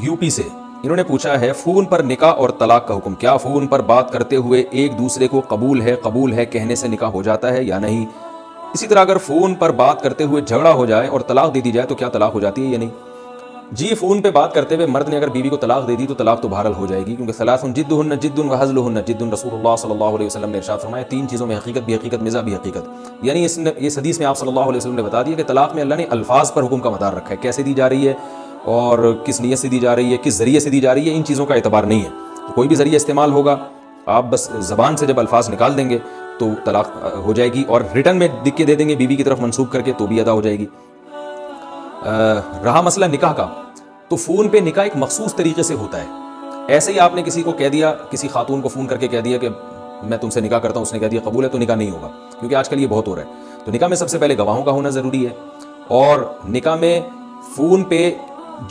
UP से इन्होंने पूछा है, फ़ोन पर निकाह और तलाक का हुक्म, क्या फ़ोन पर बात करते हुए एक दूसरे को कबूल है कहने से निकाह हो जाता है या नहीं। इसी तरह अगर फ़ोन पर बात करते हुए झगड़ा हो जाए और तलाक दे दी जाए तो क्या तलाक हो जाती है या नहीं। जी, फ़ोन पे बात करते हुए मर्द ने अगर बीवी को तलाक दे दी तो तलाक तो बहरहाल हो जाएगी, क्योंकि सलासुन जिद्दुहुन्ना जिद्दुन व हज़लुहुन्ना जिद्दुन, रसूलुल्लाह सल्लल्लाहु अलैहि वसल्लम ने इरशाद फरमाया, 3 चीज़ों में हकीकत भी हकीकत, मिज़ाह भी हकीकत। यानी इस हदीस में आप सल्लल्लाहु अलैहि वसल्लम ने बता दिया कि तलाक में अल्लाह ने अल्फाज पर हुक्म का मदार रखा है, कैसे दी जा रही है और किस नीयत से दी जा रही है, किस ज़रिए से दी जा रही है, इन चीज़ों का एतबार नहीं है। तो कोई भी ज़रिया इस्तेमाल होगा, आप बस ज़बान से जब अल्फाज निकाल देंगे तो तलाक हो जाएगी, और रिटर्न में लिख के दे देंगे बीवी की तरफ मंसूब करके तो भी अदा हो जाएगी। रहा मसला निकाह का, तो फ़ोन पे निकाह एक मखसूस तरीके से होता है। ऐसे ही आपने किसी को कह दिया, किसी खातून को फ़ोन करके कह दिया कि मैं तुमसे निकाह करता हूँ, उसने कह दिया कबूल है, तो निकाह नहीं होगा, क्योंकि आजकल ये बहुत हो रहा है। तो निकाह में सबसे पहले गवाहों का होना ज़रूरी है, और निकाह में फ़ोन पे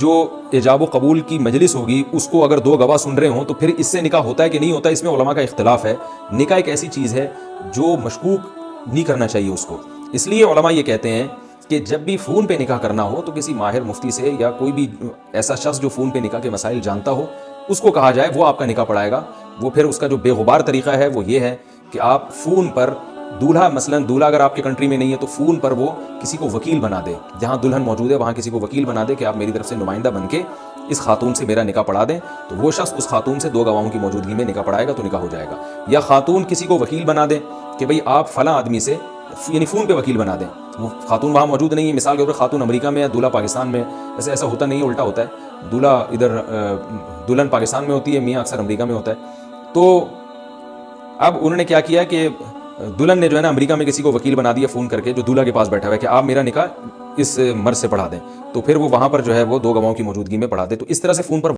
जो इजाब व कबूल की मजलिस होगी उसको अगर 2 गवाह सुन रहे हों तो फिर इससे निकाह होता है कि नहीं होता, इसमें उलमा का इख्तिलाफ है। निकाह एक ऐसी चीज़ है जो मशकूक नहीं करना चाहिए उसको, इसलिए उलमा ये कहते हैं कि जब भी फ़ोन पे निकाह करना हो तो किसी माहिर मुफ्ती से या कोई भी ऐसा शख्स जो फ़ोन पे निकाह के मसाइल जानता हो उसको कहा जाए, वो आपका निकाह पढ़ाएगा। वो फिर उसका जो बेगुबार तरीक़ा है वो ये है कि आप फ़ोन पर दूल्हा, मसलन दूल्हा अगर आपके कंट्री में नहीं है तो फ़ोन पर वो किसी को वकील बना दे, जहाँ दुल्हन मौजूद है वहाँ किसी को वकील बना दे कि आप मेरी तरफ से नुमाइंदा बन के इस खातून से मेरा निकाह पढ़ा दें, तो वो शख्स उस खातून से 2 गवाहों की मौजूदगी में निकाह पढ़ाएगा तो निकाह हो जाएगा। या खातून किसी को वकील बना दे कि भाई आप फ़लाँ आदमी से, यानी फ़ोन पे वकील बना दें, वो खातून वहाँ मौजूद नहीं है, मिसाल के तौर पर खातून अमेरिका में है, दूल्हा पाकिस्तान में, वैसे ऐसा होता नहीं है, उल्टा होता है, दूल्हा इधर दुल्हन पाकिस्तान में होती है, मियाँ अक्सर अमेरिका में होता है। तो अब उन्होंने क्या किया कि दुल्हन ने जो है ना अमेरिका में किसी को वकील बना दिया फ़ोन करके, जो दूल्हा के पास बैठा हुआ है, कि आप मेरा निकाह इस मर्द से पढ़ा दें, तो फिर वो वहाँ पर जो है वो 2 गवाहों की मौजूदगी में पढ़ा दे। तो इस तरह से फ़ोन पर